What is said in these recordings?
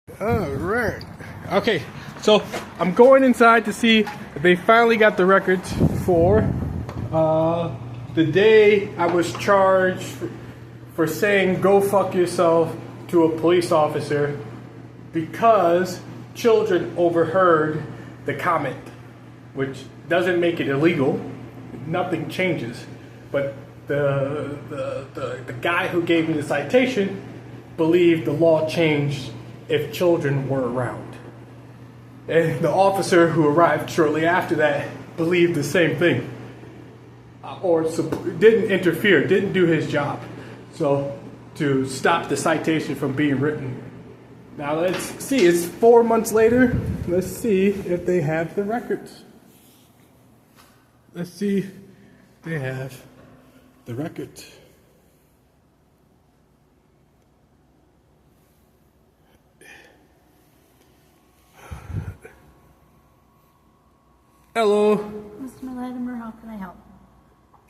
All right. Okay, so I'm going inside to see if they finally got the records for the day I was charged for saying "go fuck yourself" to a police officer because children overheard the comment, which doesn't make it illegal. Nothing changes, but the guy who gave me the citation believed the law changed if children were around. And the officer who arrived shortly after that believed the same thing. Or didn't interfere, didn't do his job. So, to stop the citation from being written. Now let's see, it's 4 months later. Let's see if they have the records. Let's see if they have the records. Hello. Mr. Latimer, how can I help?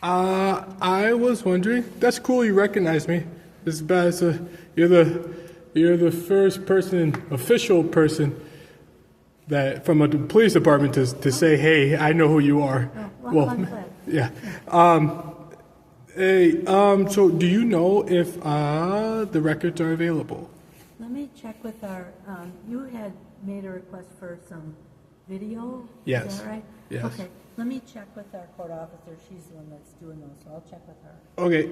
I was wondering. That's cool. You recognize me. This is bad. So you're the first person, official person, that from a police department to say, "Hey, I know who you are." Oh, well, I'm glad. Yeah. Hey. So do you know if the records are available? Let me check with our. You had made a request for some video. Yes. Is that right? Yes. Okay. Let me check with our court officer. She's the one that's doing those, so I'll check with her. Okay.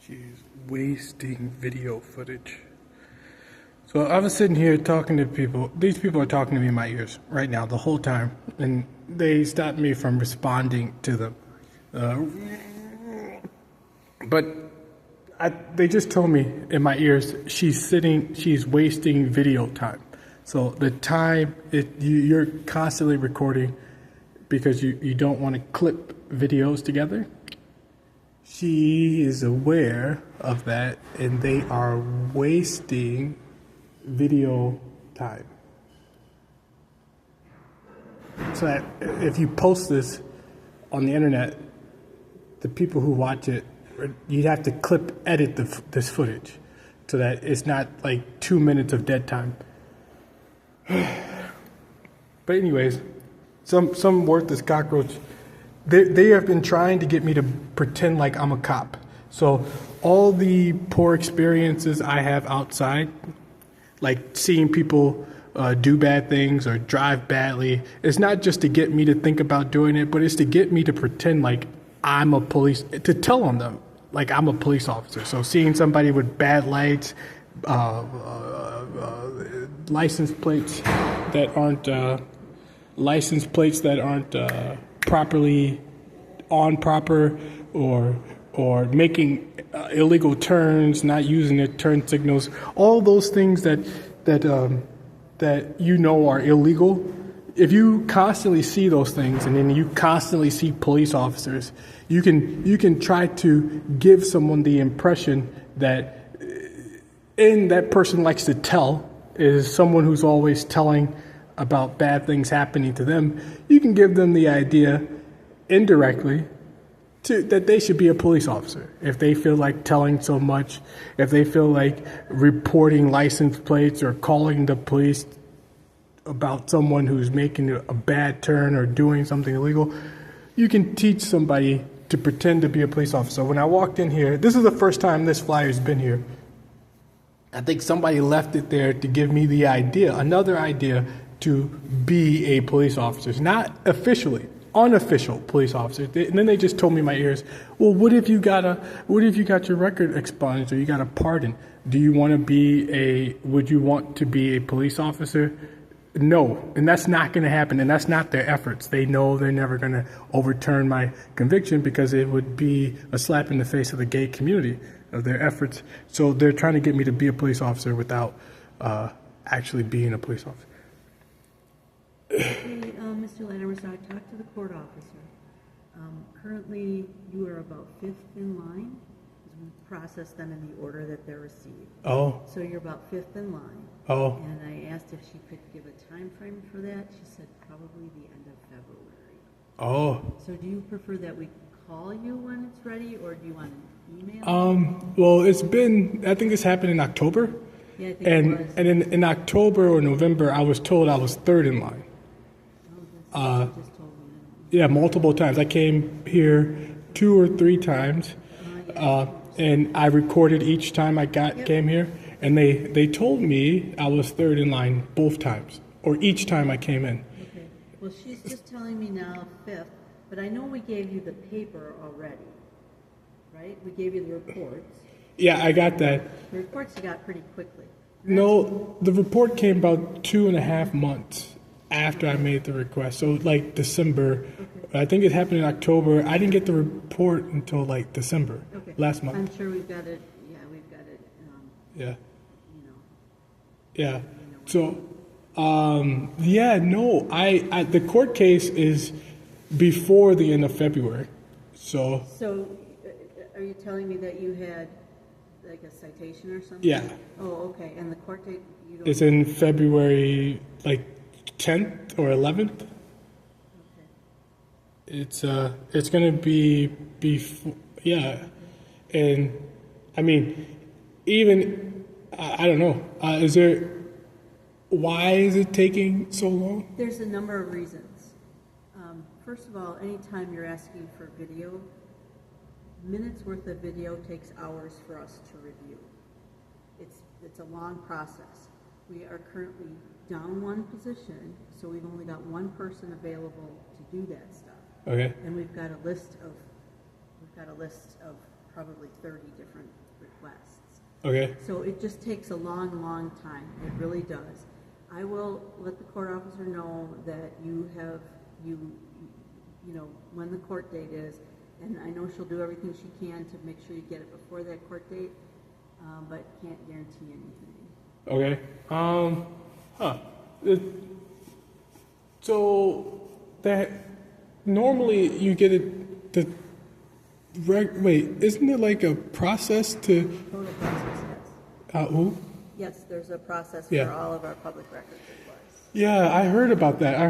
She's wasting video footage. So I was sitting here talking to people. These people are talking to me in my ears right now the whole time, and they stopped me from responding to them. But they just told me in my ears she's wasting video time. So the time you're constantly recording because you don't want to clip videos together. She is aware of that, and they are wasting video time. So that if you post this on the internet, the people who watch it, you'd have to edit this footage so that it's not like 2 minutes of dead time. But anyways, some worthless cockroach. They have been trying to get me to pretend like I'm a cop. So all the poor experiences I have outside, like seeing people do bad things or drive badly, it's not just to get me to think about doing it, but it's to get me to pretend like I'm a to tell on them like I'm a police officer. So seeing somebody with bad lights, license plates that aren't properly proper, or making illegal turns, not using their turn signals, all those things that are illegal. if you constantly see those things and then you constantly see police officers, you can try to give someone the impression that that person likes to tell, is someone who's always telling about bad things happening to them. You can give them the idea indirectly that they should be a police officer. If they feel like telling so much, if they feel like reporting license plates or calling the police about someone who's making a bad turn or doing something illegal, you can teach somebody to pretend to be a police officer. When I walked in here, this is the first time this flyer's been here. I think somebody left it there to give me the idea, another idea, to be a police officer. Not officially, unofficial police officer. And then they just told me in my ears, well, what if you got your record expunged or you got a pardon? Would you want to be a police officer? No, and that's not going to happen, and that's not their efforts. They know they're never going to overturn my conviction because it would be a slap in the face of the gay community, of their efforts. So they're trying to get me to be a police officer without actually being a police officer. Hey, Mr. Latimer, so I talked to the court officer. Currently, you are about 5th in line. We process them in the order that they're received. Oh. So you're about 5th in line. Oh. And I asked if she could give a time frame for that. She said probably the end of February. Oh. So do you prefer that we call you when it's ready, or do you want an email? Well, I think this happened in October. Yeah, I think it was. And in October or November, I was told I was 3rd in line. Oh, that's what you just told me. Yeah, multiple times. I came here 2 or 3 times, and I recorded each time I came here. And they told me I was 3rd in line both times, or each time I came in. Okay. Well, she's just telling me now 5th, but I know we gave you the paper already, right? We gave you the reports. Yeah, I got that. The reports you got pretty quickly. No, the report came about 2.5 months after I made the request. So like December. Okay. I think it happened in October. I didn't get the report until like December, last month. I'm sure we've got it. Yeah, we've got it. Yeah. You know. Yeah. So, I the court case is before the end of February. So, are you telling me that you had like a citation or something? Yeah. Oh, okay. And the court date? It's in February, like 10th or 11th. Okay. It's gonna be before. Yeah. And I mean, even I don't know. Why is it taking so long? There's a number of reasons. First of all, anytime you're asking for video, minutes worth of video takes hours for us to review. It's a long process. We are currently down one position, so we've only got one person available to do that stuff. Okay. And we've got a list of probably 30 different requests. Okay. So it just takes a long, long time. It really does. I will let the court officer know that you know, when the court date is, and I know she'll do everything she can to make sure you get it before that court date, but can't guarantee anything. Okay. So that normally you get it. Wait, isn't it like a process to? Total process, yes. Who? Yes, there's a process for all of our public records requests. Yeah, I heard about that. I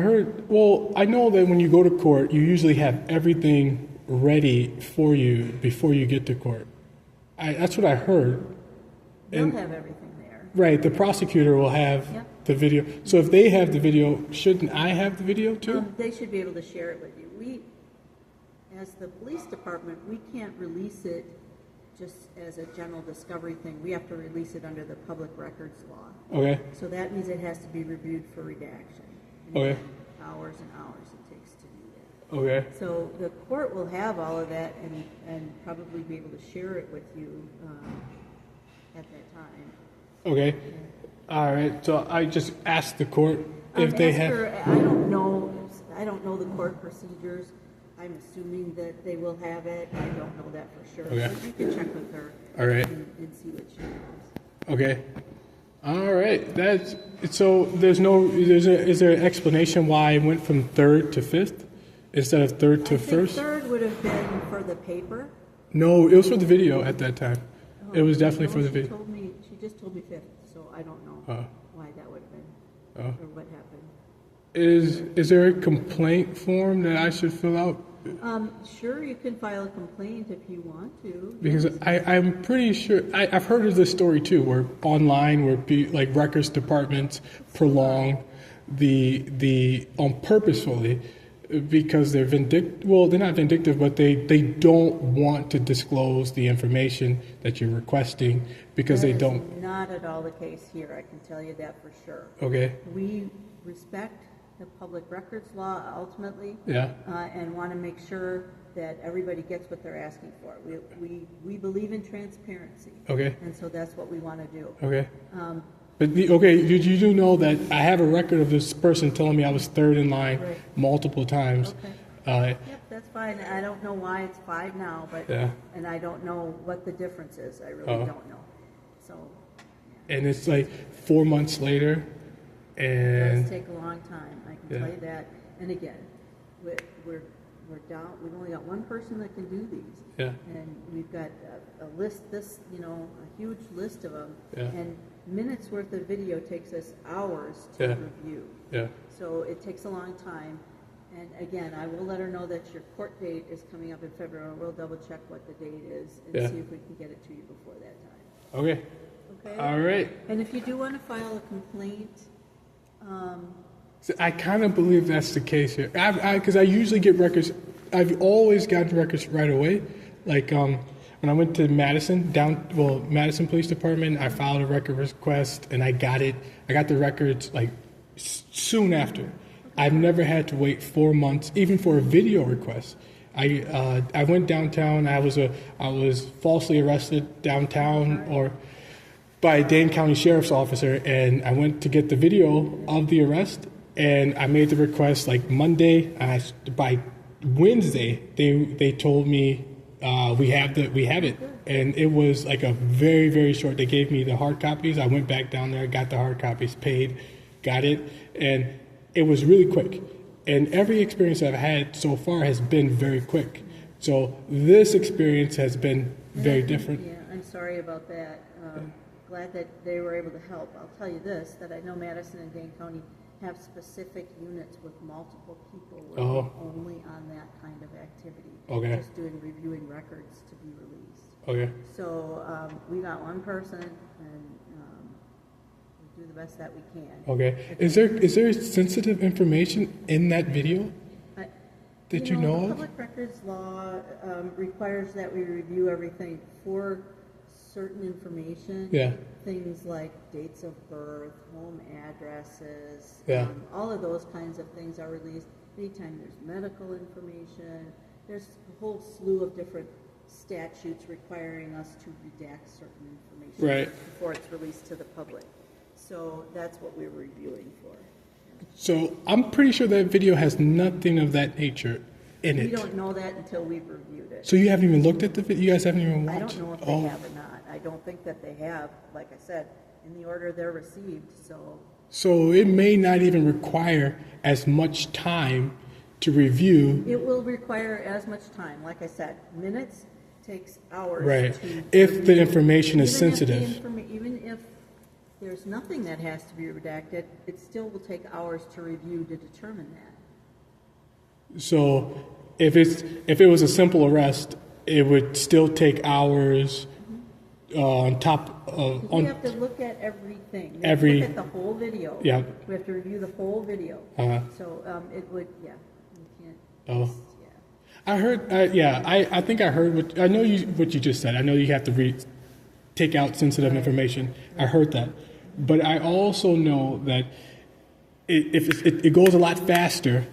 know that when you go to court, you usually have everything ready for you before you get to court. That's what I heard. They'll have everything there. Right, the prosecutor will have the video. So if they have the video, shouldn't I have the video too? They should be able to share it with you. As the police department, we can't release it just as a general discovery thing. We have to release it under the public records law. Okay. So that means it has to be reviewed for redaction. Okay. Hours and hours it takes to do that. Okay. So the court will have all of that and probably be able to share it with you at that time. Okay. All right. So I just asked the court if they have. I don't know the court procedures. I'm assuming that they will have it. I don't know that for sure. Okay. But you can check with her. All right. And see what she knows. Okay. All right. That's so. Is there an explanation why it went from third to fifth instead of third to I think first? third would have been for the paper. No, it was for the video at that time. It was definitely for the video. She just told me fifth, so I don't know why that would have been or what happened. Is there a complaint form that I should fill out? Sure, you can file a complaint if you want to. Because I'm pretty sure I've heard of this story too, where online, where like records departments prolong the purposefully because they're vindictive. Well, they're not vindictive, but they don't want to disclose the information that you're requesting because That they is don't. Not at all the case here. I can tell you that for sure. Okay. We respect the public records law ultimately. Yeah. And want to make sure that everybody gets what they're asking for. We believe in transparency. Okay. And so that's what we want to do. Okay. You do know that I have a record of this person telling me I was third in line multiple times. Okay. Yep, that's fine. I don't know why it's 5 now, but Yeah. and I don't know what the difference is. I really don't know. So And it's like 4 months later, it and does take a long time. I can tell you that. And again, we're down. We've only got one person that can do these. Yeah. And we've got a list. A huge list of them. Yeah. And minutes worth of video takes us hours to review. Yeah. So it takes a long time. And again, I will let her know that your court date is coming up in February. We'll double check what the date is and see if we can get it to you before that time. Okay. Okay? All right. And if you do want to file a complaint, So I kind of believe that's the case here. Because I usually get records. I've always gotten records right away. Like when I went to Madison Police Department, I filed a record request and I got it. I got the records like soon after. I've never had to wait 4 months, even for a video request. I went downtown. I was falsely arrested downtown or by a Dane County Sheriff's officer, and I went to get the video of the arrest, and I made the request like Monday. By Wednesday, they told me we have it, and it was like a very, very short. They gave me the hard copies. I went back down there, got the hard copies, paid, got it, and it was really quick. And every experience I've had so far has been very quick. So this experience has been very different. Yeah, I'm sorry about that. Glad that they were able to help. I'll tell you this, that I know Madison and Dane County have specific units with multiple people working only on that kind of activity. Okay. Just reviewing records to be released. Okay. So we got one person, and we do the best that we can. Okay. Is there sensitive information in that video that you know of? Public records law requires that we review everything for certain information. Yeah. Things like dates of birth, home addresses. Yeah. All of those kinds of things are released. Anytime there's medical information, there's a whole slew of different statutes requiring us to redact certain information before it's released to the public. So that's what we're reviewing for. So I'm pretty sure that video has nothing of that nature in it. We don't know that until we've reviewed it. So you haven't even looked at the video? You guys haven't even watched? I don't know if they have or not. I don't think that they have, like I said, in the order they're received. So it may not even require as much time to review. It will require as much time. Like I said, minutes takes hours. Right. To If the information is sensitive. Even if there's nothing that has to be redacted, it still will take hours to review to determine that. So if it was a simple arrest, it would still take hours on top of... We have to look at everything. We have to look at the whole video. Yeah. We have to review the whole video. So it would, you can't... I heard, I think I heard what you just said. I know you have to take out sensitive information. I heard that. But I also know that it goes a lot faster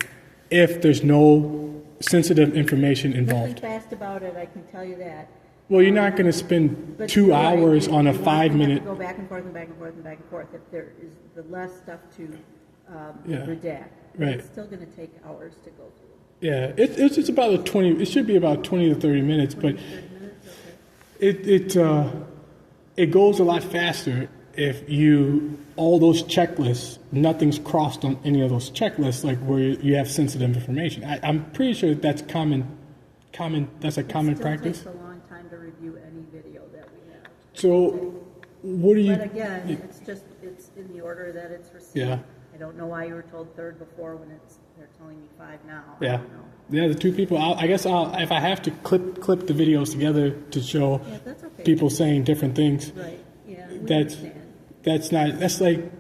if there's no sensitive information involved. Nothing fast about it, I can tell you that. Well, you're not going to spend 2 hours on a 5-minute... Go back and forth and back and forth and back and forth. If there is the less stuff to redact, it's still going to take hours to go through. Yeah, it's just about it should be about 20 to 30 minutes, but 30 minutes? Okay. it goes a lot faster if you, all those checklists, nothing's crossed on any of those checklists, like where you have sensitive information. I'm pretty sure that's common, that's a common practice. It still takes a long time to review any video that we have. So, what do you? But again, it's in the order that it's received. Yeah. I don't know why you were told 3rd before when they're telling me 5 now. Yeah. I don't know. Yeah, the 2 people. I guess if I have to clip the videos together to show That's okay. people saying different things. Right. Yeah. We That's understand.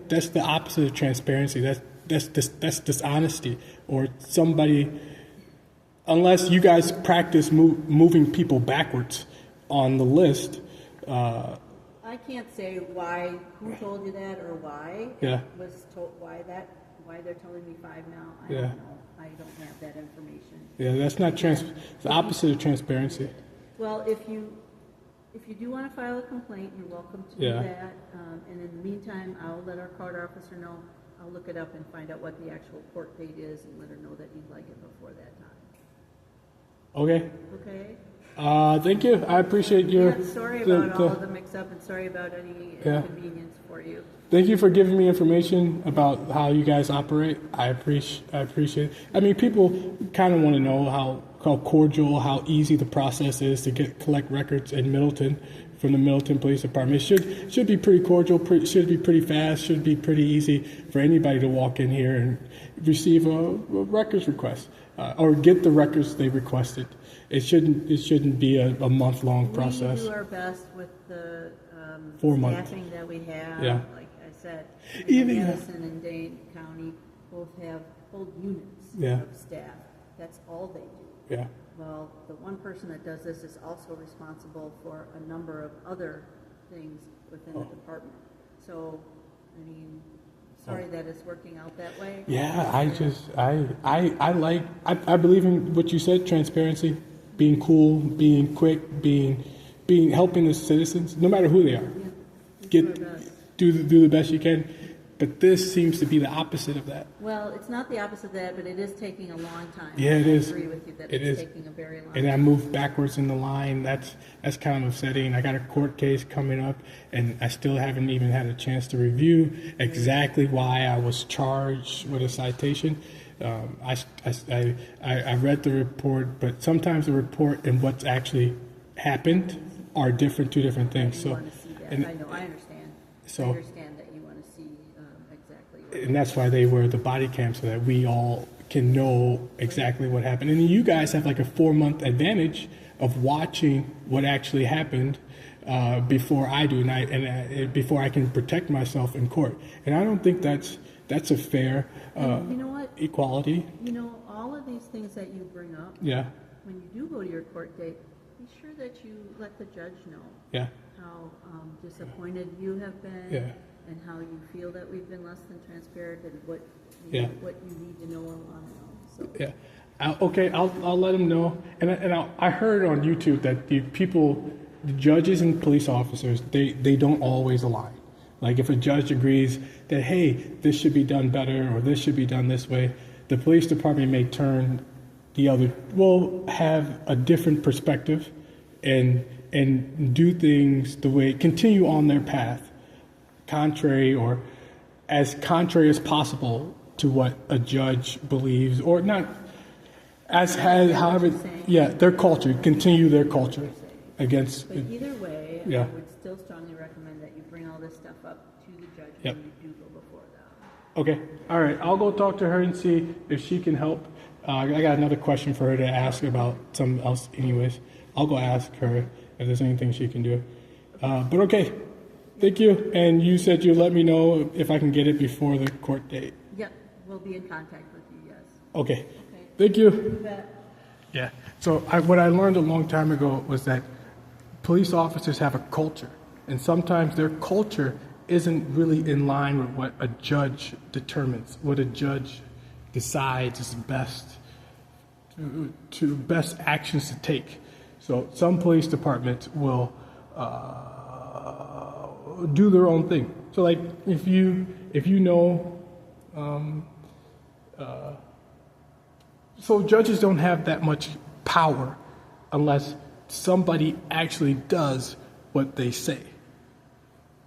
that's the opposite of transparency. That's dishonesty, or somebody, unless you guys practice moving people backwards on the list. I can't say who told you that or why. Yeah. Was told why they're telling me 5 now. I Yeah. don't know. I don't have that information. Yeah, that's not it's the opposite of transparency. Well, if you do want to file a complaint, you're welcome to do Yeah. that. And in the meantime, I'll let our court officer know. I'll look it up and find out what the actual court date is and let her know that you'd like it before that time. Okay. Okay? Thank you. I appreciate your. Yeah, sorry about all of the mix-up and sorry about any inconvenience for you. Thank you for giving me information about how you guys operate. I appreciate it. I mean, people kind of want to know how cordial, how easy the process is to collect records in Middleton from the Middleton Police Department. It should be pretty cordial, should be pretty fast, should be pretty easy for anybody to walk in here and receive a records request or get the records they requested. It shouldn't be a month-long process. We do our best with the 4 months. staffing that we have. Yeah. Like I said, Even Madison and Dane County both have whole units Yeah. of staff. That's all they do. Yeah. Well, the one person that does this is also responsible for a number of other things within the department. So, I mean, sorry that it's working out that way. Yeah, I believe in what you said, transparency, being cool, being quick, being helping the citizens, no matter who they are. Yeah, we do our best. Do the best you can. But this seems to be the opposite of that. Well, it's not the opposite of that, but it is taking a long time. Yeah, it is. I agree with you that It it's is. taking a very long And I time. moved backwards in the line. That's kind of upsetting. I got a court case coming up, and I still haven't even had a chance to review exactly why I was charged with a citation. I read the report, but sometimes the report and what's actually happened are two different things. You So, want to see that. and, I know, I understand. So- I understand that you want to see exactly what and that's why they wear the body cam, so that we all can know exactly what happened. And you guys have like a 4-month advantage of watching what actually happened before I do, and before I can protect myself in court. And I don't think that's a fair you know what? equality. You know, all of these things that you bring up, Yeah, when you do go to your court date, be sure that you let the judge know yeah, how disappointed you have been Yeah. and how you feel that we've been less than transparent and what Yeah. what you need to know and want to know. So yeah. I'll let them know. And I heard on YouTube that the judges and police officers, they don't always align. Like if a judge agrees that, hey, this should be done better or this should be done this way, the police department may turn will have a different perspective and do things continue on their path, contrary as possible to what a judge believes, or not, however, their culture, continue their culture against. But either way, Yeah. I would still strongly recommend that you bring all this stuff up to the judge Yep. when you do go before them. Okay, all right. I'll go talk to her and see if she can help. I got another question for her to ask about something else anyways. I'll go ask her if there's anything she can do. But okay, thank you. And you said you'll let me know if I can get it before the court date. Yep, we'll be in contact with you, yes. Okay, Okay. thank you. You bet. Yeah. So what I learned a long time ago was that police officers have a culture, and sometimes their culture isn't really in line with what a judge determines, what a judge decides is best to best actions to take. So some police departments will do their own thing. So like if you know. So judges don't have that much power unless somebody actually does what they say.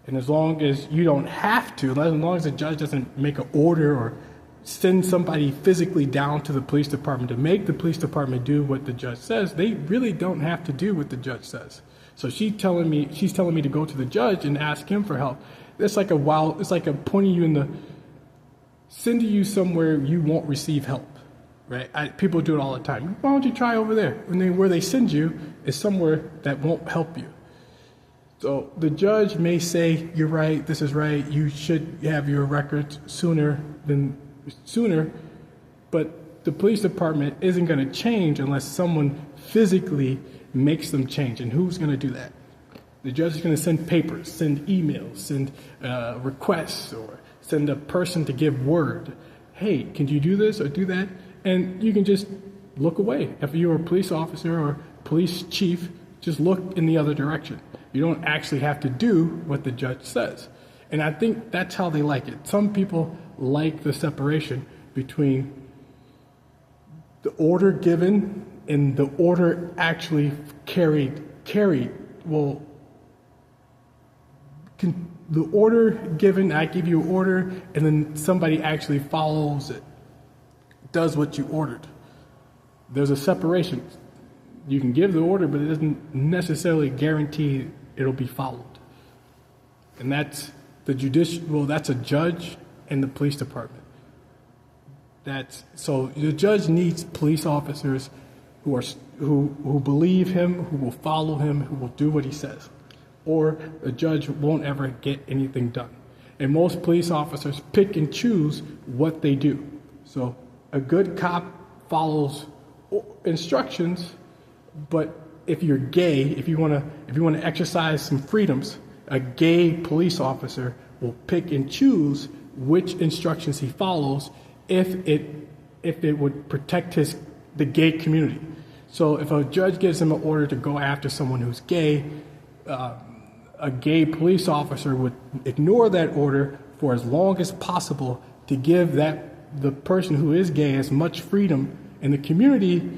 And as long as you don't have to, as long as the judge doesn't make an order or send somebody physically down to the police department to make the police department do what the judge says, they really don't have to do what the judge says. So she's telling me to go to the judge and ask him for help. It's like pointing you sending you somewhere you won't receive help, right? People do it all the time. Why don't you try over there? Where they send you is somewhere that won't help you. So the judge may say, you're right, this is right, you should have your records sooner, but the police department isn't going to change unless someone physically makes them change. And who's going to do that? The judge is going to send papers, send emails, send requests, or send a person to give word. Hey, can you do this or do that? And you can just look away. If you're a police officer or police chief, just look in the other direction. You don't actually have to do what the judge says. And I think that's how they like it. Some people like the separation between the order given and the order actually carried. Well, the order given, I give you an order, and then somebody actually follows it, does what you ordered. There's a separation. You can give the order, but it doesn't necessarily guarantee it'll be followed. And that's that's a judge and the police department. So the judge needs police officers who believe him, who will follow him, who will do what he says. Or the judge won't ever get anything done. And most police officers pick and choose what they do. So a good cop follows instructions, but if you're gay, if you want to exercise some freedoms, a gay police officer will pick and choose which instructions he follows if it would protect the gay community. So if a judge gives him an order to go after someone who's gay, a gay police officer would ignore that order for as long as possible to give the person who is gay as much freedom in the community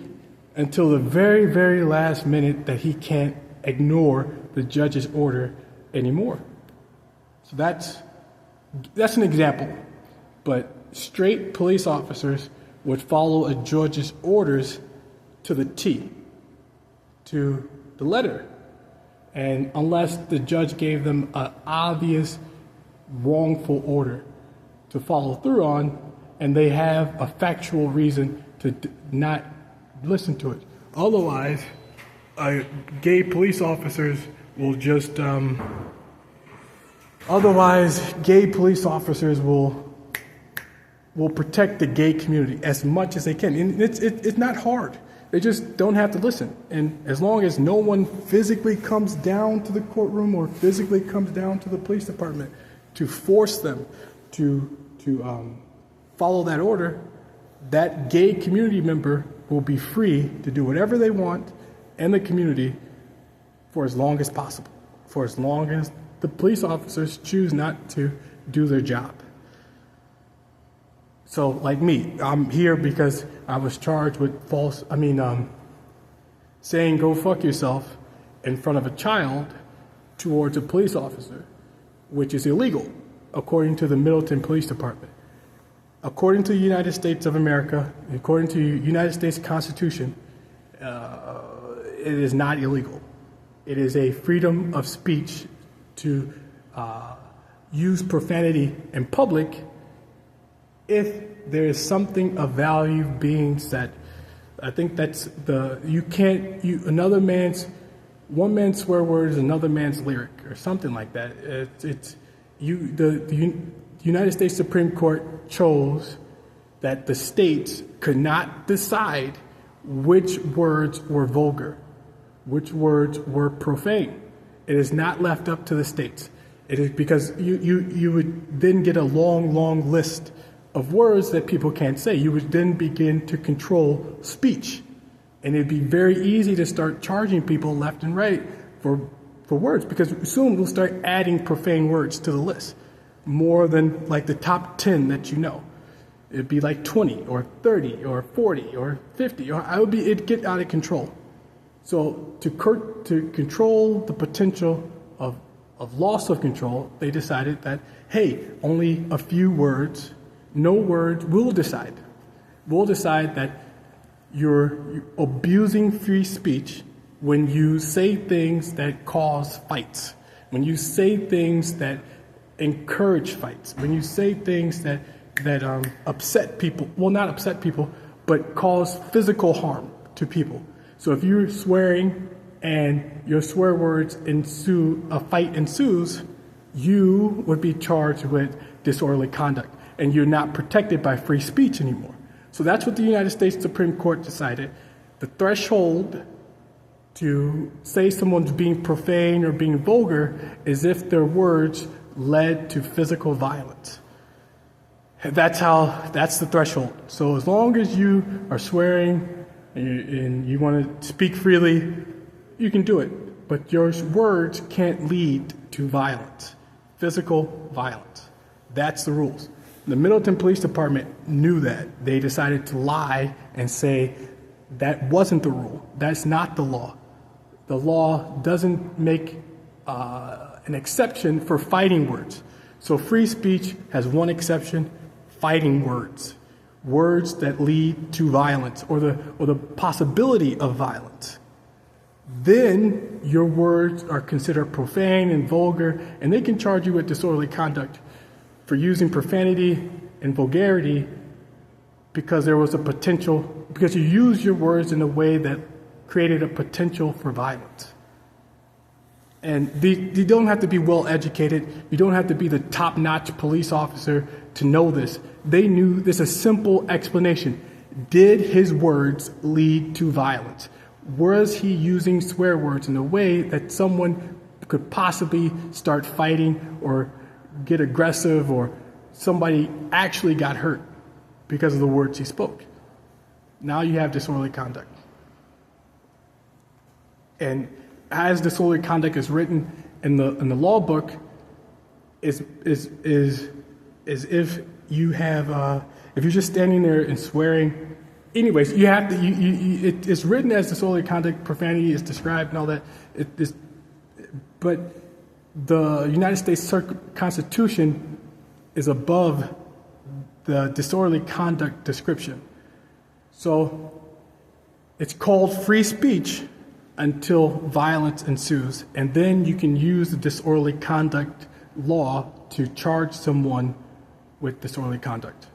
until the very, very last minute that he can't ignore the judge's order anymore. So that's an example. But straight police officers would follow a judge's orders to the T, to the letter. And unless the judge gave them an obvious wrongful order to follow through on, and they have a factual reason to not listen to it. Otherwise, gay police officers will just, will protect the gay community as much as they can. And it's not hard. They just don't have to listen. And as long as no one physically comes down to the courtroom or physically comes down to the police department to force them to follow that order, that gay community member will be free to do whatever they want in the community for as long as possible, for as long as the police officers choose not to do their job. So, like me, I'm here because I was charged with saying go fuck yourself in front of a child towards a police officer, which is illegal, according to the Middleton Police Department. According to the United States of America, according to the United States Constitution, it is not illegal. It is a freedom of speech to use profanity in public if there is something of value being said. I think that's one man's swear word is another man's lyric, or something like that. The United States Supreme Court chose that the states could not decide which words were vulgar, which words were profane. It is not left up to the states. It is because you would then get a long list of words that people can't say. You would then begin to control speech. And it'd be very easy to start charging people left and right for words, because soon we'll start adding profane words to the list, more than like the top 10 that you know. It'd be like 20 or 30 or 40 or 50, or it'd get out of control. So to control the potential of loss of control, they decided that, hey, only a few words, no words, we'll decide. We'll decide that you're abusing free speech when you say things that cause fights, when you say things that encourage fights, when you say things that upset people, well, not upset people, but cause physical harm to people. So if you're swearing and your swear words ensue, a fight ensues, you would be charged with disorderly conduct, and you're not protected by free speech anymore. So that's what the United States Supreme Court decided. The threshold to say someone's being profane or being vulgar is if their words led to physical violence. That's the threshold. So as long as you are swearing and you want to speak freely, you can do it. But your words can't lead to violence, physical violence. That's the rules. The Middleton Police Department knew that. They decided to lie and say that wasn't the rule. That's not the law. The law doesn't make an exception for fighting words. So free speech has one exception: fighting words. Words that lead to violence or the possibility of violence. Then your words are considered profane and vulgar, and they can charge you with disorderly conduct for using profanity and vulgarity because there was a potential, because you used your words in a way that created a potential for violence. And you don't have to be well educated. You don't have to be the top-notch police officer to know this. They knew this, a simple explanation. Did his words lead to violence? Was he using swear words in a way that someone could possibly start fighting or get aggressive, or somebody actually got hurt because of the words he spoke? Now you have disorderly conduct. And as disorderly conduct is written in the law book, is if you have if you're just standing there and swearing. Anyways, you have to. It's written as disorderly conduct. Profanity is described and all that. But the United States Constitution is above the disorderly conduct description. So it's called free speech until violence ensues, and then you can use the disorderly conduct law to charge someone with disorderly conduct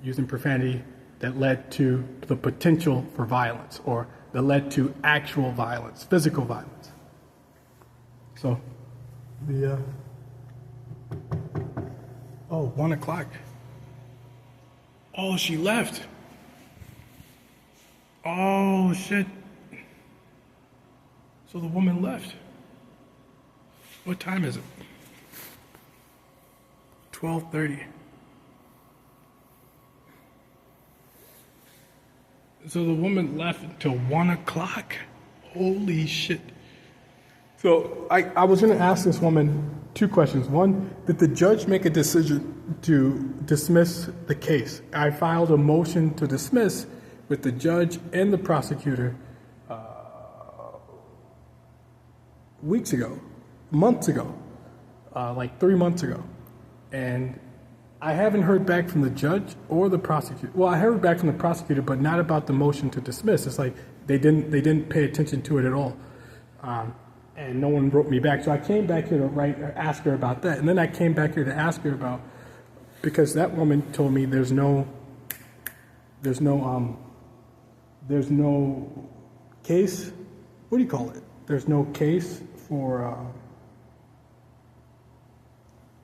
using profanity that led to the potential for violence, or that led to actual violence, physical violence. So, 1 o'clock. Oh, she left. Oh, shit. So the woman left. What time is it? 12:30. So the woman left until 1 o'clock? Holy shit. So I was going to ask this woman two questions. One, did the judge make a decision to dismiss the case? I filed a motion to dismiss with the judge and the prosecutor months ago, like 3 months ago. And I haven't heard back from the judge or the prosecutor. Well, I heard back from the prosecutor, but not about the motion to dismiss. It's like they didn't pay attention to it at all. And no one wrote me back. So I came back here to ask her about that. And then I came back here to ask her about, because that woman told me there's no case. What do you call it? There's no case for,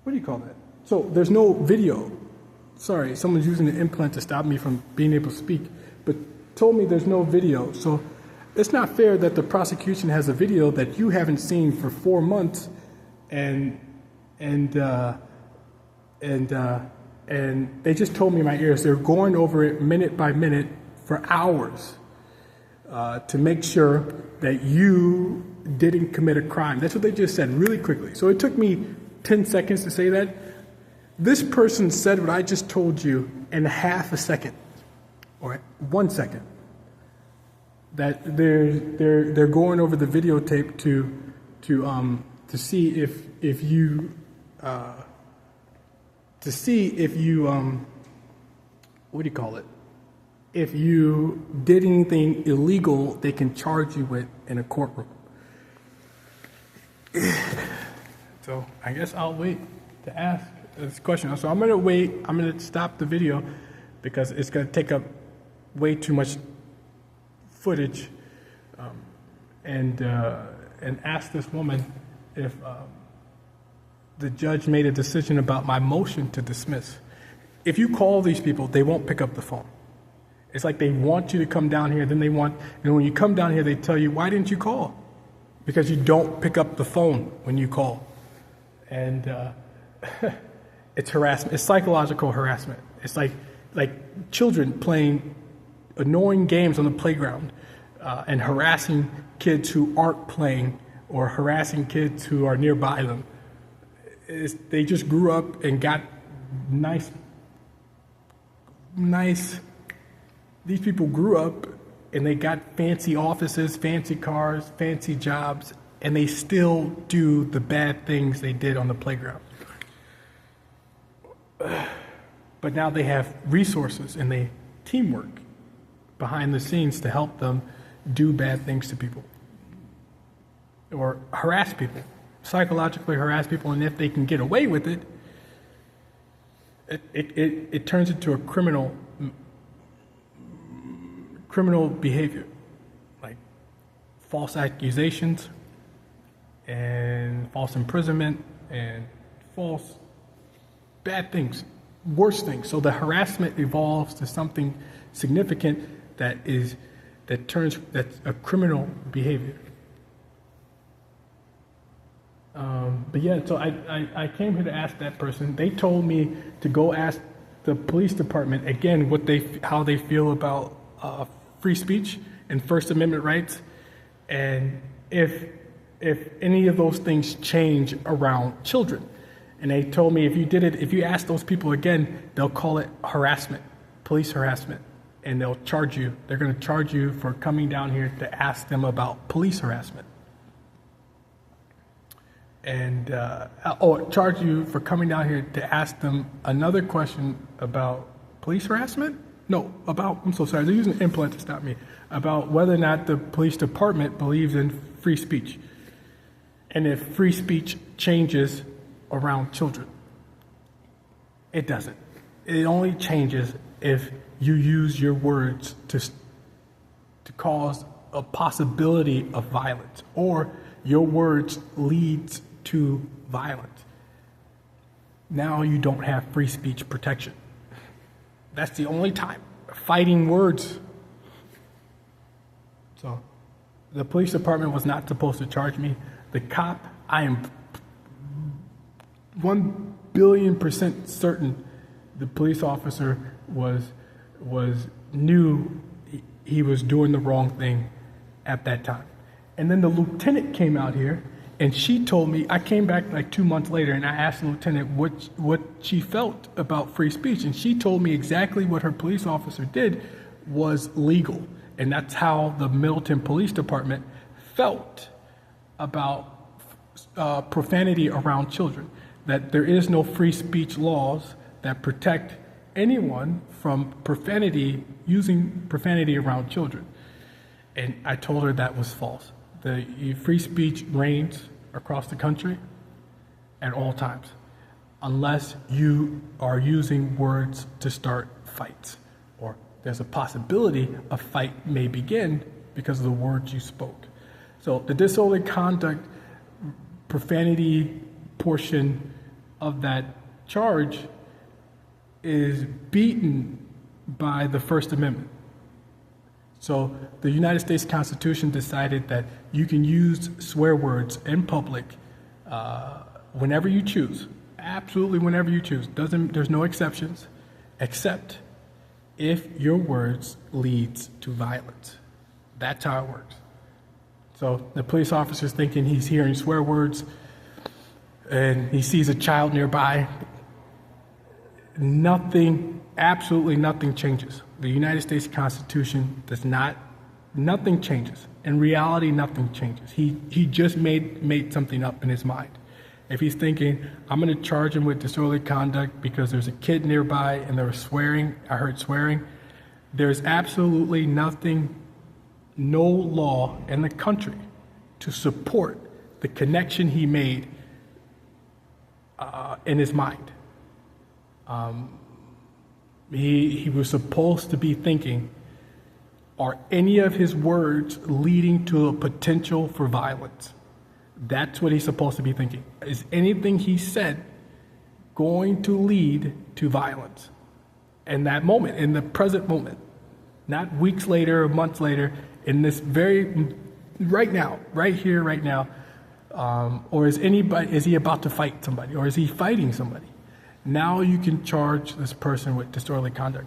what do you call that? So there's no video. Sorry, someone's using an implant to stop me from being able to speak, but told me there's no video. So it's not fair that the prosecution has a video that you haven't seen for 4 months, and they just told me in my ears they're going over it minute by minute for hours to make sure that you didn't commit a crime. That's what they just said really quickly. So it took me 10 seconds to say that. This person said what I just told you in half a second, or 1 second. That they're going over the videotape to to see if you what do you call it? If you did anything illegal, they can charge you with in a courtroom. So I guess I'll wait to ask this question. So I'm gonna wait. I'm gonna stop the video because it's gonna take up way too much footage, and ask this woman if the judge made a decision about my motion to dismiss. If you call these people, they won't pick up the phone. It's like they want you to come down here, then and when you come down here, they tell you, why didn't you call? Because you don't pick up the phone when you call. And it's harassment. It's psychological harassment. It's like children playing annoying games on the playground and harassing kids who aren't playing or harassing kids who are nearby them. They just grew up and got nice. These people grew up and they got fancy offices, fancy cars, fancy jobs, and they still do the bad things they did on the playground. But now they have resources and they teamwork behind the scenes to help them do bad things to people or harass people, psychologically harass people, and if they can get away with it, it turns into a criminal behavior, like false accusations and false imprisonment and false bad things, worse things. So the harassment evolves to something significant that's a criminal behavior. But yeah, so I came here to ask that person. They told me to go ask the police department again how they feel about free speech and First Amendment rights, and if any of those things change around children. And they told me if you ask those people again, they'll call it harassment, police harassment, and they'll charge you. They're going to charge you for coming down here to ask them about police harassment. And charge you for coming down here to ask them another question about police harassment? No, I'm so sorry, they're using an implant to stop me. About whether or not the police department believes in free speech. And if free speech changes around children. It doesn't. It only changes if you use your words to cause a possibility of violence, or your words leads to violence. Now you don't have free speech protection. That's the only time. Fighting words. So the police department was not supposed to charge me. The cop, I am 1,000,000,000% certain the police officer knew he was doing the wrong thing at that time. And then the lieutenant came out here and she told me, I came back like 2 months later and I asked the lieutenant what she felt about free speech. And she told me exactly what her police officer did was legal. And that's how the Middleton Police Department felt about profanity around children. That there is no free speech laws that protect anyone from profanity, using profanity around children. And I told her that was false. The free speech reigns across the country at all times, unless you are using words to start fights, or there's a possibility a fight may begin because of the words you spoke. So the disorderly conduct, profanity portion of that charge is beaten by the First Amendment. So the United States Constitution decided that you can use swear words in public whenever you choose, absolutely whenever you choose. There's no exceptions, except if your words leads to violence. That's how it works. So the police officer's thinking he's hearing swear words and he sees a child nearby. Absolutely nothing changes. The United States Constitution nothing changes. In reality, nothing changes. He just made something up in his mind. If he's thinking, I'm going to charge him with disorderly conduct because there's a kid nearby and there was swearing, I heard swearing, there's absolutely nothing, no law in the country to support the connection he made in his mind. He was supposed to be thinking, are any of his words leading to a potential for violence? That's what he's supposed to be thinking. Is anything he said going to lead to violence? In that moment, in the present moment, not weeks later or months later, in this very, right now, right here, right now, or is he about to fight somebody, or is he fighting somebody? Now you can charge this person with disorderly conduct.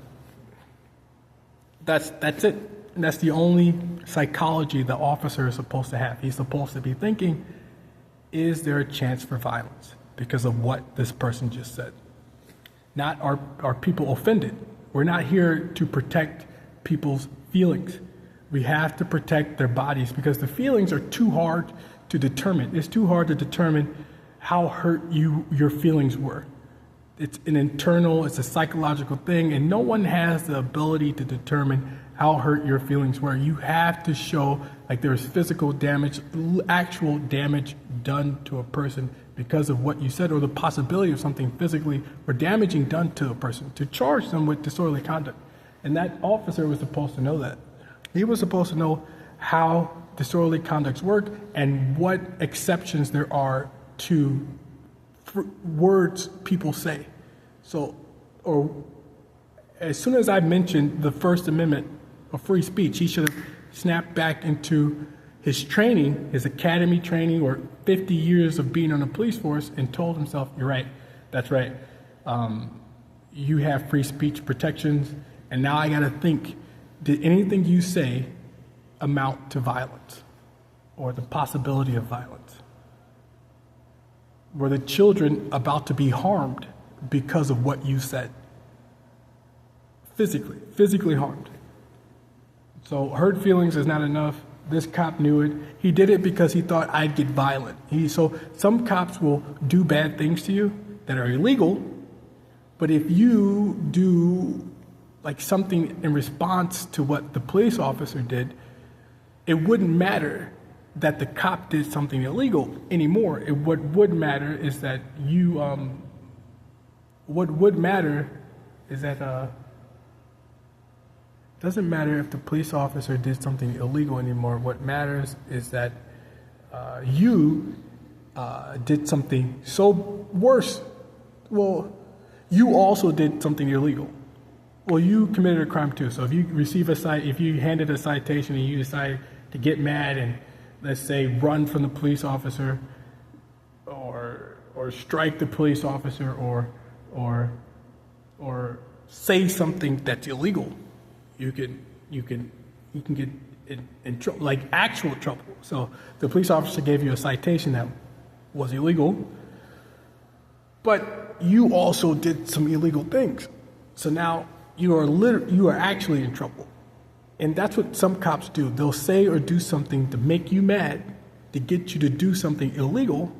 That's it. And that's the only psychology the officer is supposed to have. He's supposed to be thinking, is there a chance for violence because of what this person just said? Not are people offended. We're not here to protect people's feelings. We have to protect their bodies because the feelings are too hard to determine. It's too hard to determine how hurt your feelings were. It's an internal, it's a psychological thing, and no one has the ability to determine how hurt your feelings were. You have to show like there's physical damage, actual damage done to a person because of what you said, or the possibility of something physically or damaging done to a person, to charge them with disorderly conduct. And that officer was supposed to know that. He was supposed to know how disorderly conducts work and what exceptions there are to words people say. So, or as soon as I mentioned the First Amendment of free speech, he should have snapped back into his training, his academy training, or 50 years of being on the police force, and told himself, you're right, that's right. You have free speech protections, and now I gotta think, did anything you say amount to violence or the possibility of violence? Were the children about to be harmed because of what you said? Physically harmed. So hurt feelings is not enough. This cop knew it. He did it because he thought I'd get violent. So some cops will do bad things to you that are illegal, but if you do like something in response to what the police officer did, it wouldn't matter that the cop did something illegal anymore. What would matter is that doesn't matter if the police officer did something illegal anymore. What matters is that you did something so worse. Well, you also did something illegal. Well, you committed a crime too. So if you receive if you handed a citation and you decide to get mad and, let's say, run from the police officer, or strike the police officer, or say something that's illegal, you can get in trouble, like actual trouble. So the police officer gave you a citation that was illegal, but you also did some illegal things. So now you are actually in trouble. And that's what some cops do. They'll say or do something to make you mad, to get you to do something illegal,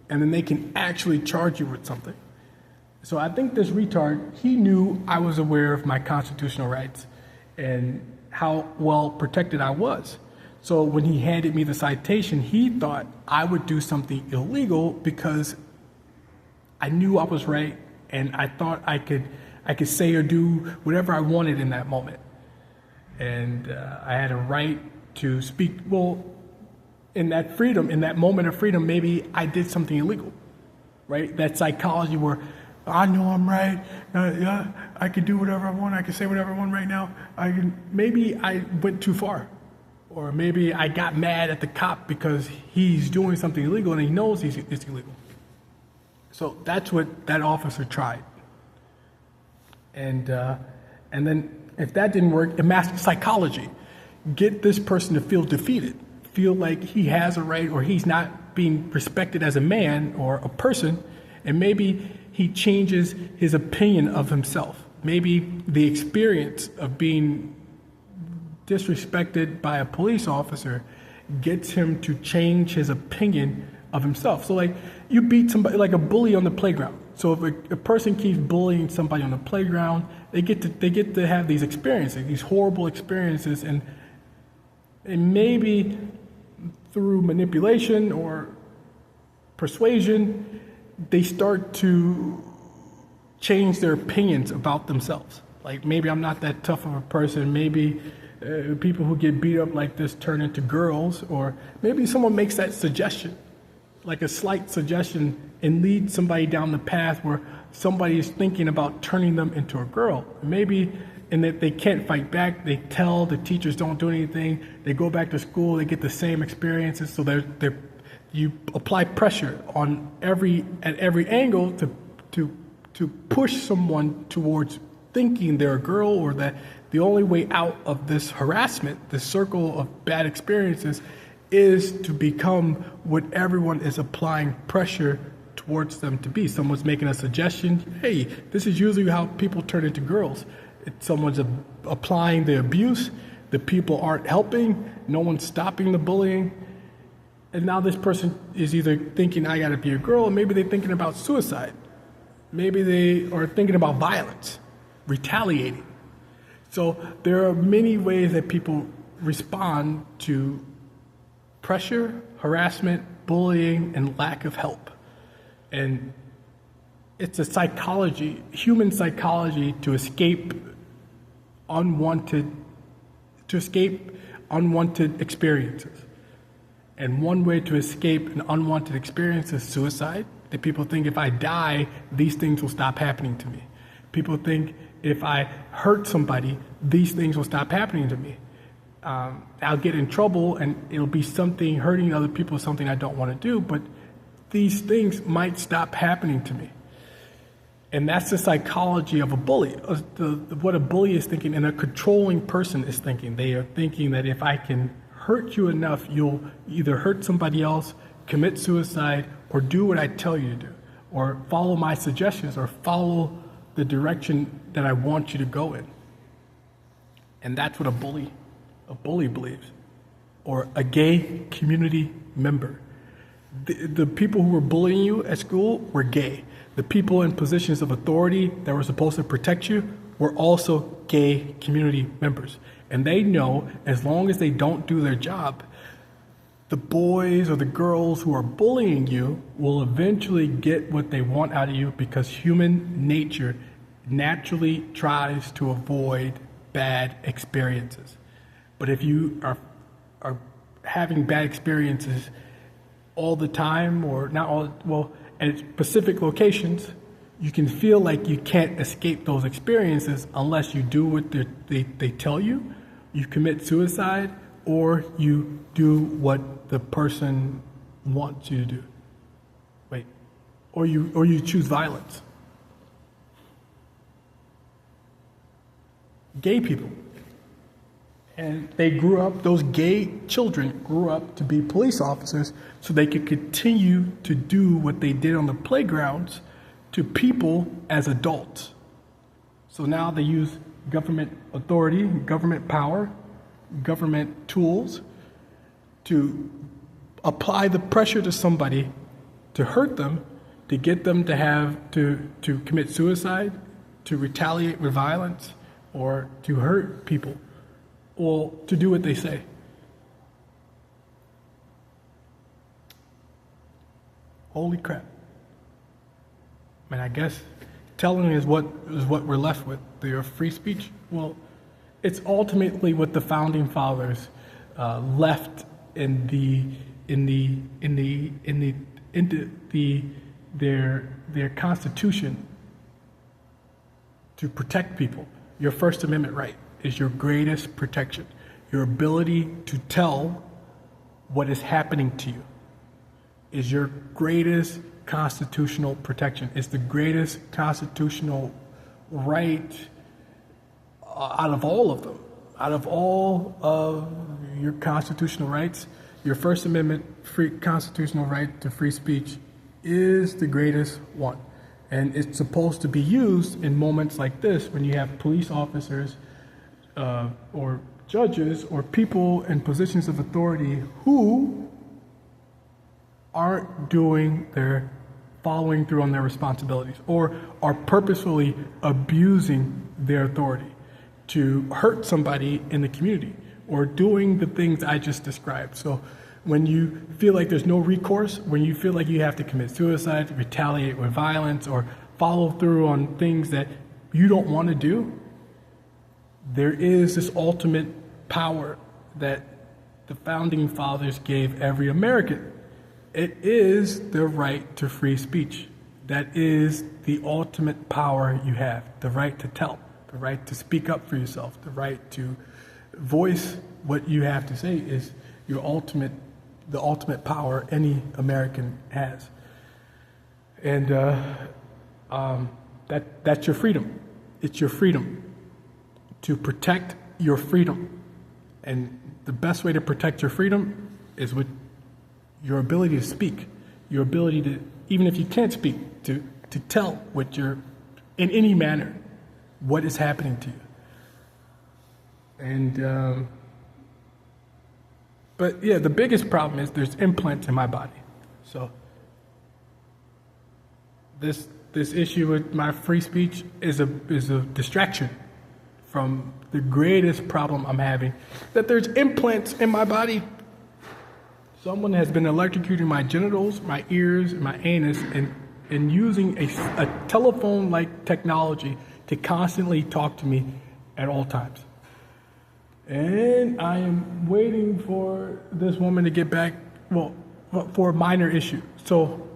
and then they can actually charge you with something. So I think this retard, he knew I was aware of my constitutional rights and how well protected I was. So when he handed me the citation, he thought I would do something illegal because I knew I was right, and I thought I could say or do whatever I wanted in that moment. And I had a right to speak. Well, in that freedom, in that moment of freedom, maybe I did something illegal, right? That psychology where I know I'm right. Yeah, I can do whatever I want. I can say whatever I want right now. Maybe I went too far, or maybe I got mad at the cop because he's doing something illegal and he knows it's illegal. So that's what that officer tried. And then if that didn't work, master psychology. Get this person to feel defeated, feel like he has a right or he's not being respected as a man or a person, and maybe he changes his opinion of himself. Maybe the experience of being disrespected by a police officer gets him to change his opinion of himself. So like you beat somebody, like a bully on the playground. So if a person keeps bullying somebody on the playground, they get to have these experiences, these horrible experiences, and maybe through manipulation or persuasion, they start to change their opinions about themselves. Like maybe I'm not that tough of a person. Maybe people who get beat up like this turn into girls, or maybe someone makes that suggestion, like a slight suggestion, and leads somebody down the path where somebody is thinking about turning them into a girl. Maybe, and that they can't fight back. They tell the teachers don't do anything. They go back to school. They get the same experiences. So you apply pressure at every angle to push someone towards thinking they're a girl, or that the only way out of this harassment, this circle of bad experiences, is to become what everyone is applying pressure towards them to be. Someone's making a suggestion. Hey, this is usually how people turn into girls. Someone's applying the abuse. The people aren't helping. No one's stopping the bullying. And now this person is either thinking, I gotta be a girl, or maybe they're thinking about suicide. Maybe they are thinking about violence, retaliating. So there are many ways that people respond to pressure, harassment, bullying, and lack of help. And it's a psychology, human psychology, to escape unwanted experiences. And one way to escape an unwanted experience is suicide. That people think if I die, these things will stop happening to me. People think if I hurt somebody, these things will stop happening to me. I'll get in trouble, and it'll be something, hurting other people, something I don't want to do, but these things might stop happening to me. And that's the psychology of a bully. What a bully is thinking, and a controlling person is thinking. They are thinking that if I can hurt you enough, you'll either hurt somebody else, commit suicide, or do what I tell you to do, or follow my suggestions, or follow the direction that I want you to go in. And that's what a bully believes, or a gay community member. The people who were bullying you at school were gay. The people in positions of authority that were supposed to protect you were also gay community members. And they know as long as they don't do their job, the boys or the girls who are bullying you will eventually get what they want out of you, because human nature naturally tries to avoid bad experiences. But if you are having bad experiences all the time, or not all, well, at specific locations, you can feel like you can't escape those experiences unless you do what they tell you. You commit suicide, or you do what the person wants you to do. Or you choose violence. Gay people. And they grew up, those gay children grew up to be police officers so they could continue to do what they did on the playgrounds to people as adults. So now they use government authority, government power, government tools to apply the pressure to somebody to hurt them, to get them to commit suicide, to retaliate with violence, or to hurt people, or to do what they say. Holy crap. I mean, I guess telling is what we're left with. Their free speech. Well, it's ultimately what the founding fathers left in their Constitution to protect people. Your First Amendment right is your greatest protection. Your ability to tell what is happening to you is your greatest constitutional protection. It's the greatest constitutional right out of all of them. Out of all of your constitutional rights, your First Amendment constitutional right to free speech is the greatest one. And it's supposed to be used in moments like this, when you have police officers or judges or people in positions of authority who aren't following through on their responsibilities, or are purposefully abusing their authority to hurt somebody in the community, or doing the things I just described. So when you feel like there's no recourse, when you feel like you have to commit suicide, retaliate with violence, or follow through on things that you don't want to do, there is this ultimate power that the founding fathers gave every American. It is the right to free speech. That is the ultimate power you have. The right to tell, the right to speak up for yourself, the right to voice what you have to say is the ultimate power any American has. And that's your freedom. It's your freedom to protect your freedom. And the best way to protect your freedom is with your ability to speak, your ability to, even if you can't speak, to tell what you're, in any manner, what is happening to you. And, but yeah, the biggest problem is there's implants in my body. So this issue with my free speech is a distraction from the greatest problem I'm having, that there's implants in my body. Someone has been electrocuting my genitals, my ears, my anus, and using a telephone-like technology to constantly talk to me at all times. And I am waiting for this woman to get back, well, for a minor issue. So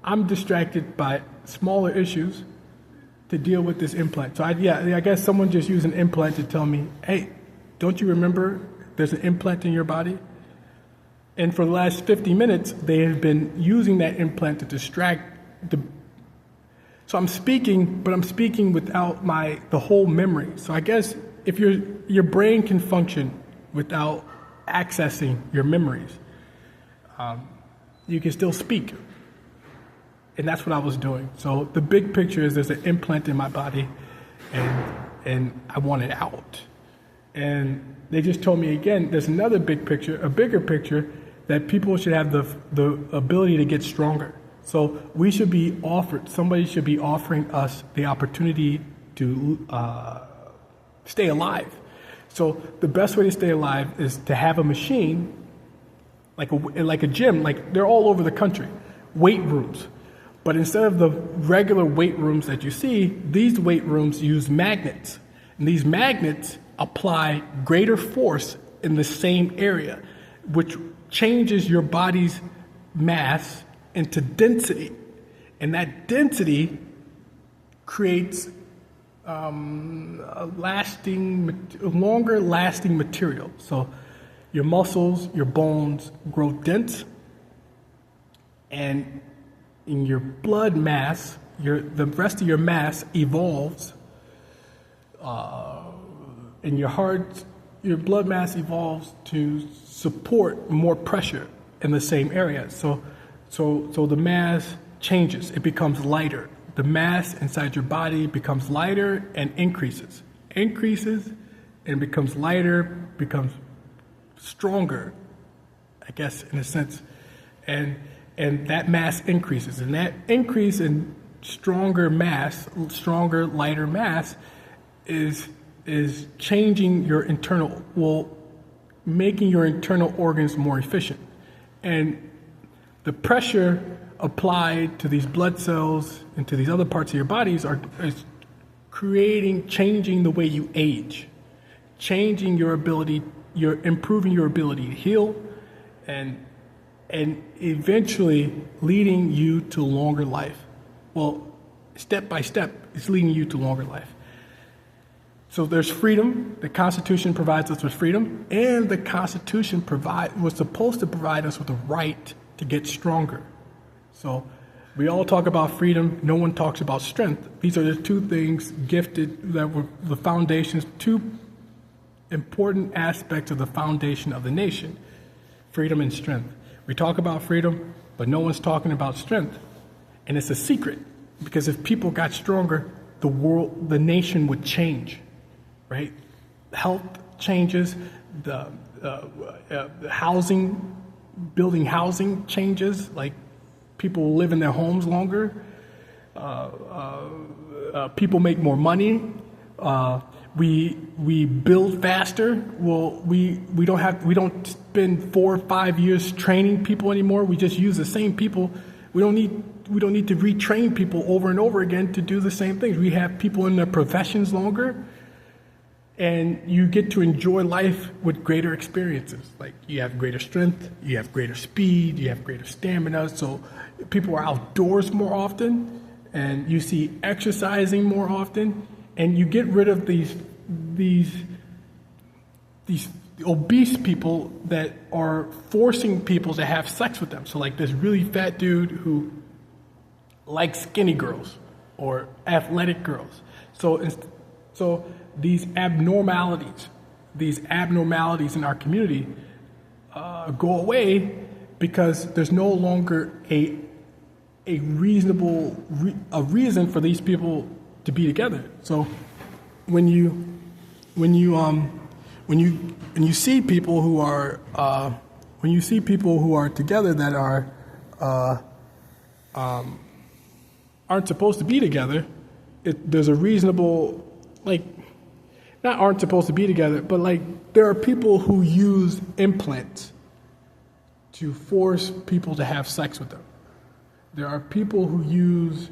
I'm distracted by smaller issues to deal with this implant. So I guess someone just used an implant to tell me, hey, don't you remember there's an implant in your body? And for the last 50 minutes, they have been using that implant to distract so I'm speaking, but I'm speaking without the whole memory. So I guess if your brain can function without accessing your memories, you can still speak. And that's what I was doing. So the big picture is there's an implant in my body, and I want it out. And they just told me again, there's another big picture, a bigger picture, that people should have the ability to get stronger. So somebody should be offering us the opportunity to stay alive. So the best way to stay alive is to have a machine, like a gym, like they're all over the country, weight rooms. But instead of the regular weight rooms that you see, these weight rooms use magnets. And these magnets apply greater force in the same area, which changes your body's mass into density. And that density creates a longer lasting material. So your muscles, your bones grow dense, and in your blood mass, the rest of your mass evolves. In your heart, your blood mass evolves to support more pressure in the same area. So the mass changes. It becomes lighter. The mass inside your body becomes lighter and increases and becomes lighter, becomes stronger, I guess, in a sense. And that mass increases. And that increase in stronger, lighter mass is changing your making your internal organs more efficient. And the pressure applied to these blood cells and to these other parts of your bodies is changing the way you age, improving your ability to heal, and eventually leading you to longer life. Well, step by step, it's leading you to longer life. So there's freedom. The Constitution provides us with freedom, and the Constitution was supposed to provide us with the right to get stronger. So we all talk about freedom. No one talks about strength. These are the two things gifted that were the foundations, two important aspects of the foundation of the nation: freedom and strength. We talk about freedom, but no one's talking about strength. And it's a secret, because if people got stronger, the nation would change, right? Health changes, housing, building housing changes, like people live in their homes longer. People make more money. We build faster. Well, we don't spend 4 or 5 years training people anymore. We just use the same people. We don't need to retrain people over and over again to do the same things. We have people in their professions longer, and you get to enjoy life with greater experiences. Like you have greater strength, you have greater speed, you have greater stamina. So people are outdoors more often, and you see exercising more often, and you get rid of these obese people that are forcing people to have sex with them. So like this really fat dude who likes skinny girls or athletic girls. So these abnormalities in our community go away because there's no longer a reason for these people to be together. So when you see people who are together that aren't supposed to be together, there's a reasonable, like, not aren't supposed to be together, but like there are people who use implants to force people to have sex with them. There are people who use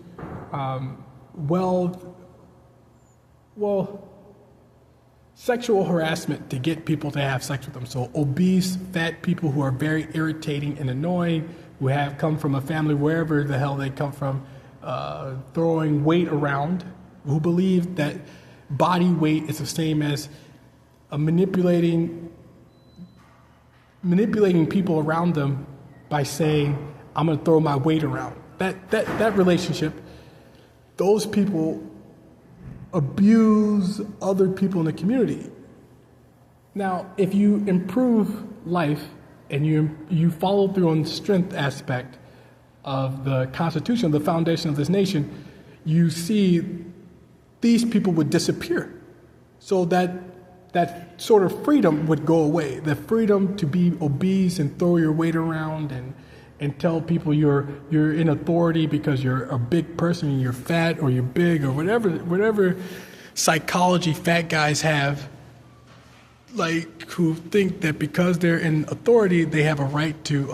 sexual harassment to get people to have sex with them. So obese, fat people who are very irritating and annoying, who have come from a family wherever the hell they come from, throwing weight around, who believe that body weight is the same as manipulating people around them by saying, I'm going to throw my weight around. That relationship, those people abuse other people in the community. Now, if you improve life and you follow through on the strength aspect of the Constitution, the foundation of this nation, you see these people would disappear. So that sort of freedom would go away. The freedom to be obese and throw your weight around and tell people you're in authority because you're a big person and you're fat or you're big or whatever psychology fat guys have, like, who think that because they're in authority they have a right to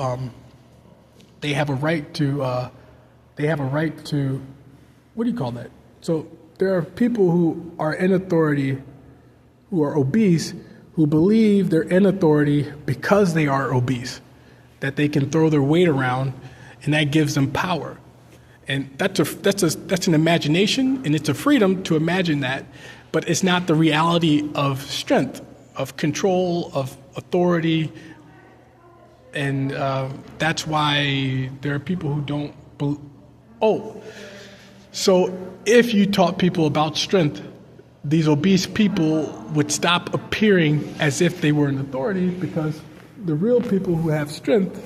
what do you call that? So there are people who are in authority, who are obese, who believe they're in authority because they are obese, that they can throw their weight around, and that gives them power. And that's an imagination, and it's a freedom to imagine that, but it's not the reality of strength, of control, of authority, and that's why there are people who don't believe. So if you taught people about strength, these obese people would stop appearing as if they were in authority, because the real people who have strength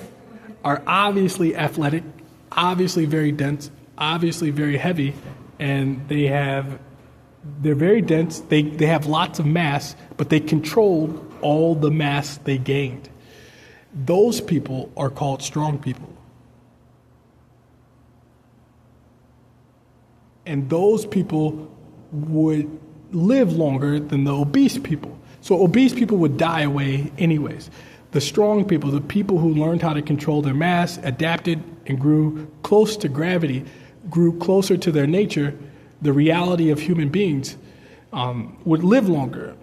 are obviously athletic, obviously very dense, obviously very heavy, and they're very dense, they have lots of mass, but they controlled all the mass they gained. Those people are called strong people. And those people would live longer than the obese people. So obese people would die away anyways. The strong people, the people who learned how to control their mass, adapted and grew close to gravity, grew closer to their nature, the reality of human beings, would live longer.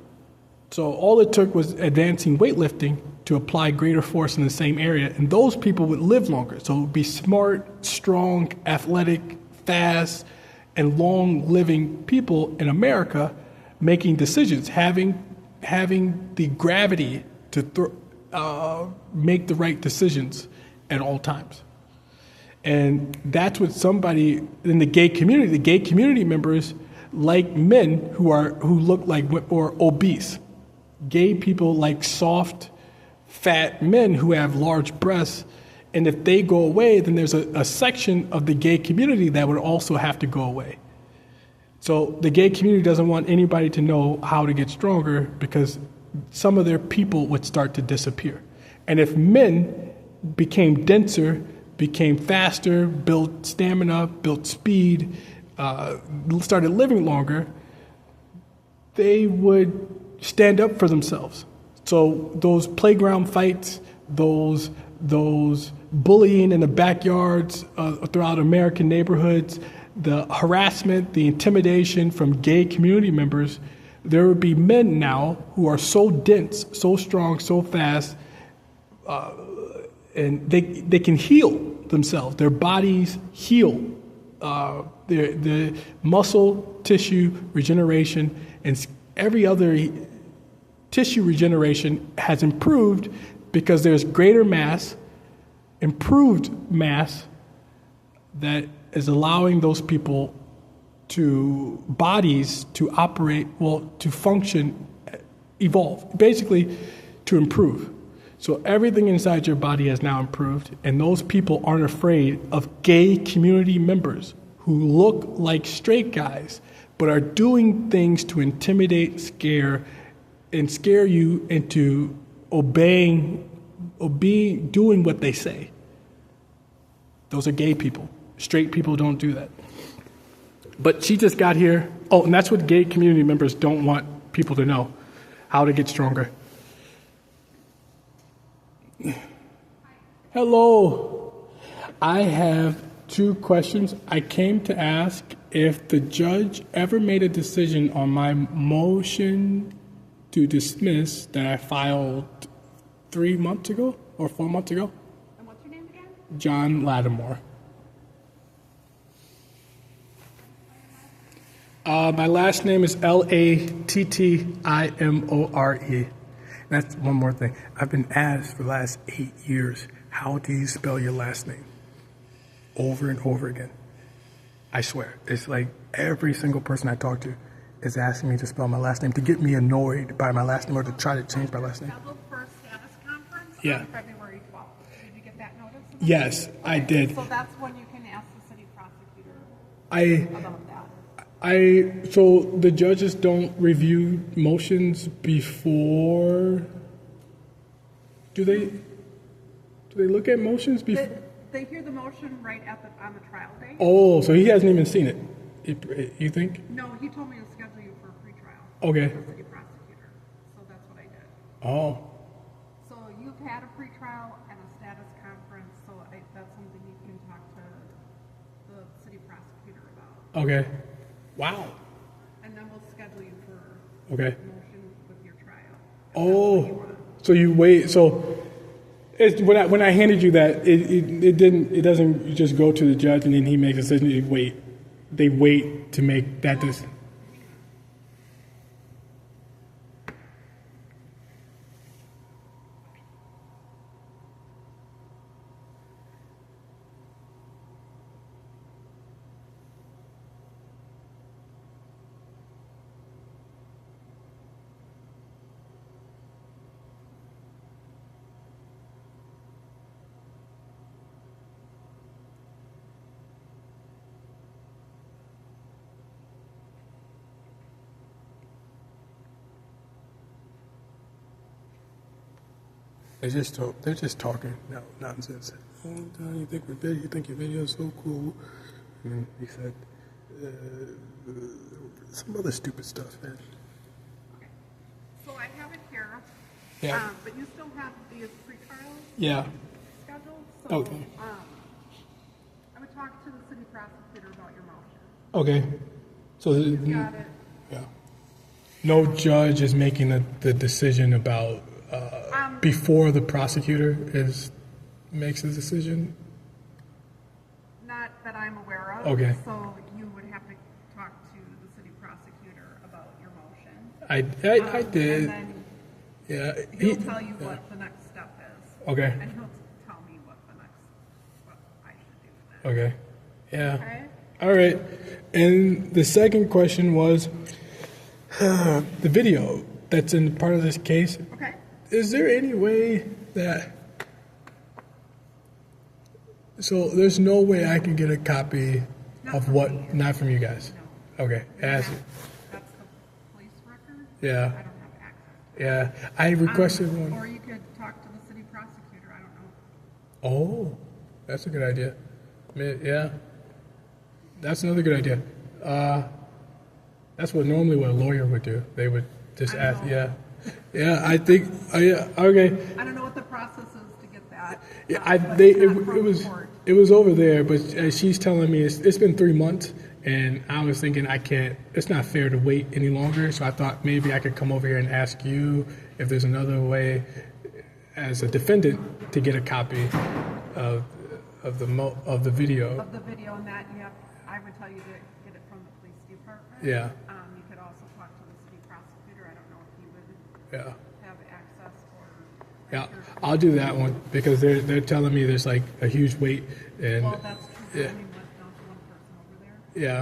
So all it took was advancing weightlifting to apply greater force in the same area, and those people would live longer. So it would be smart, strong, athletic, fast, and long-living people in America making decisions, having the gravity to make the right decisions at all times. And that's what somebody in the gay community members like men who look like or obese. Gay people like soft, fat men who have large breasts. And if they go away, then there's a section of the gay community that would also have to go away. So the gay community doesn't want anybody to know how to get stronger, because some of their people would start to disappear. And if men became denser, became faster, built stamina, built speed, started living longer, they would stand up for themselves. So those playground fights, those bullying in the backyards throughout American neighborhoods, the harassment, the intimidation from gay community members, there would be men now who are so dense, so strong, so fast, and they can heal themselves. Their bodies heal. The muscle tissue regeneration and every other tissue regeneration has improved because there's greater mass, improved mass that is allowing those people bodies to operate, to function, evolve, basically to improve. So everything inside your body has now improved, and those people aren't afraid of gay community members who look like straight guys, but are doing things to intimidate, scare you into doing what they say. Those are gay people. Straight people don't do that. But she just got here. Oh, and that's what gay community members don't want people to know, how to get stronger. Hello. I have 2 questions. I came to ask if the judge ever made a decision on my motion to dismiss that I filed 3 months ago or 4 months ago. And what's your name again? John Lattimore. My last name is Lattimore. That's one more thing. I've been asked for the last 8 years, how do you spell your last name? Over and over again. I swear. It's like every single person I talk to is asking me to spell my last name, to get me annoyed by my last name or to try to change my last name. Scheduled for a status conference Yeah. on February 12th. Did you get that notice? Yes, I did. So that's when you can ask the city prosecutor about that. So the judges don't review motions before. Do they look at motions before? They hear the motion right on the trial date. Oh, so he hasn't even seen it. You think? No, he told me to schedule you for a pretrial. Okay. With the city prosecutor. So that's what I did. Oh. So you've had a pretrial and a status conference. So that's something you can talk to the city prosecutor about. Okay. Wow. And then we'll schedule you for Okay. motion with your trial. Oh. So you wait. So it's, when I handed you that, it doesn't just go to the judge and then he makes a decision. They wait to make that decision. They're just talking nonsense. You think your video is so cool? And then he said some other stupid stuff, man. Okay. So I have it here. Yeah. But you still have these pre-trials Yeah. scheduled. So Okay. I would talk to the city prosecutor about your motion. Okay. So You've got it. yeah. No judge is making the decision about before the prosecutor makes the decision. Not that I'm aware of. Okay. So you would have to talk to the city prosecutor about your motion. I did. And then Yeah. he'll tell you what the next step is. Okay. And he'll tell me what I should do next. Okay. Yeah. Okay? All right. And the second question was the video that's in part of this case. Okay. Is there any way that... So there's no way I can get a copy of what... Not from you guys? No. Okay. That's the police record? Yeah. I don't have access to Yeah, I requested one. Or you could talk to the city prosecutor, I don't know. Oh, that's a good idea. Yeah, that's another good idea. That's what normally what a lawyer would do. They would just ask. Yeah, yeah. I think. Yeah. Okay. I don't know what the process is to get that. Yeah, but it's not from it was over there, but she's telling me it's been 3 months, and I was thinking it's not fair to wait any longer. So I thought maybe I could come over here and ask you if there's another way, as a defendant, to get a copy of the video. Of the video, and that I would tell you to get it from the police department. Yeah. You could also talk to the city prosecutor. I don't know if he would Yeah. have access or. Yeah, I'll do that one because they're telling me there's like a huge wait and Well, that's true. yeah. I mean, went down to one person over there. Yeah. I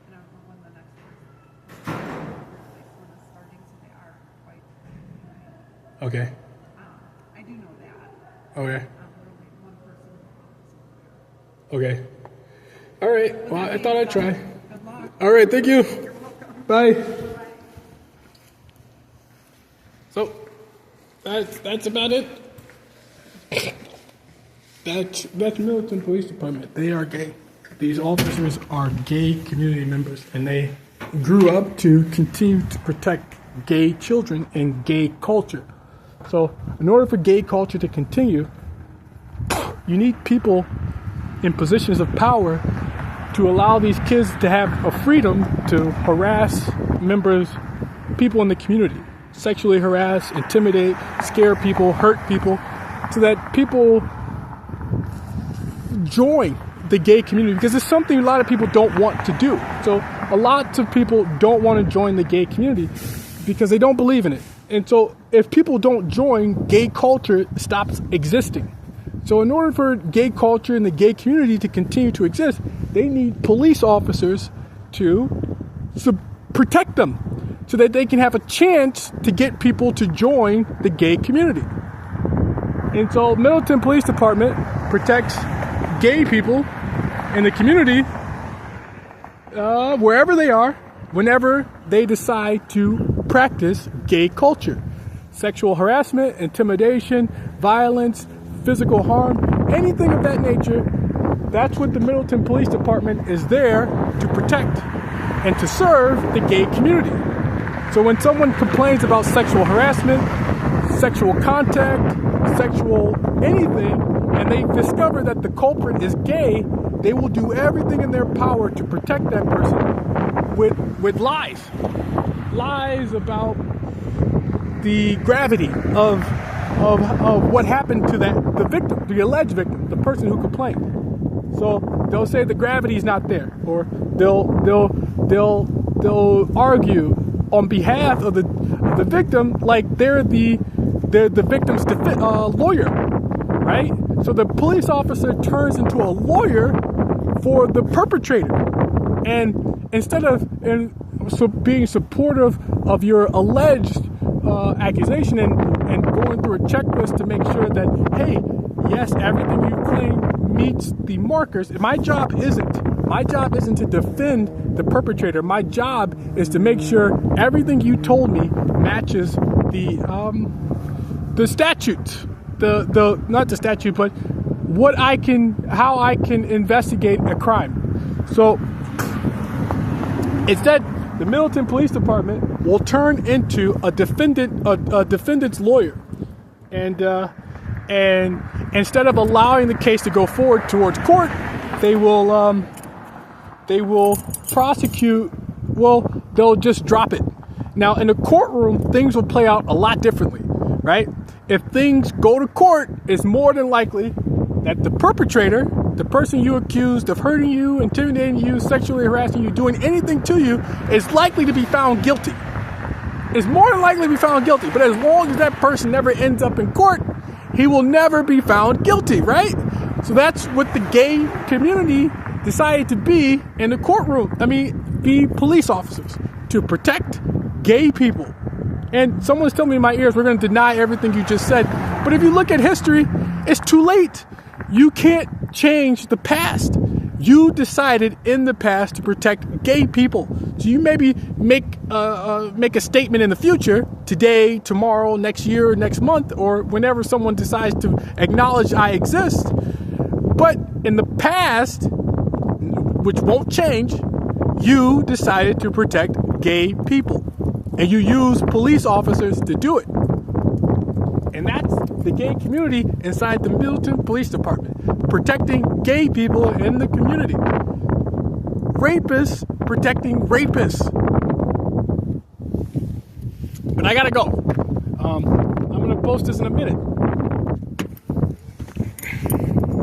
don't know when the next person. When it's starting, so they are quite. Okay. I do know that. Okay. Literally one person in the office over Okay. there. All right. Well, I thought I'd try. Good luck. All right. Thank you. You're welcome. Bye. So that's about it. That's Middleton Police Department. They are gay. These officers are gay community members, and they grew up to continue to protect gay children and gay culture. So, in order for gay culture to continue, you need people in positions of power to allow these kids to have a freedom to harass people in the community, sexually harass, intimidate, scare people, hurt people, so that people join the gay community, because it's something a lot of people don't want to do. So a lot of people don't want to join the gay community because they don't believe in it. And so if people don't join, gay culture stops existing. So in order for gay culture and the gay community to continue to exist, they need police officers to protect them so that they can have a chance to get people to join the gay community. And so Middleton Police Department protects gay people in the community wherever they are, whenever they decide to practice gay culture. Sexual harassment, intimidation, violence, physical harm, anything of that nature, that's what the Middleton Police Department is there to protect and to serve the gay community. So when someone complains about sexual harassment, sexual contact, sexual anything, and they discover that the culprit is gay, they will do everything in their power to protect that person with lies about the gravity of what happened to the victim, the alleged victim, the person who complained. So they'll say the gravity is not there, or they'll argue on behalf of the victim like they're the victim's lawyer, right? So the police officer turns into a lawyer for the perpetrator, and instead of being supportive of your alleged accusation and going through a checklist to make sure that, hey, yes, everything you claim meets the markers. My job isn't to defend the perpetrator. My job is to make sure everything you told me matches the statute. The not the statute, but how I can investigate a crime. So instead, the Middleton Police Department will turn into a defendant's lawyer, and instead of allowing the case to go forward towards court, they will prosecute. Well, they'll just drop it. Now, in a courtroom, things will play out a lot differently, right? If things go to court, it's more than likely that the perpetrator, the person you accused of hurting you, intimidating you, sexually harassing you, doing anything to you, is likely to be found guilty. Is more than likely to be found guilty. But as long as that person never ends up in court, he will never be found guilty, right? So that's what the gay community decided to be in the courtroom. Be police officers to protect gay people. And someone's telling me in my ears, we're going to deny everything you just said. But if you look at history, it's too late. You can't change the past. You decided in the past to protect gay people. So you maybe make a statement in the future, today, tomorrow, next year, next month, or whenever someone decides to acknowledge I exist. But in the past, which won't change, you decided to protect gay people. And you use police officers to do it. And that's the gay community inside the Middleton Police Department, protecting gay people in the community. Rapists protecting rapists. But I gotta go. I'm gonna post this in a minute.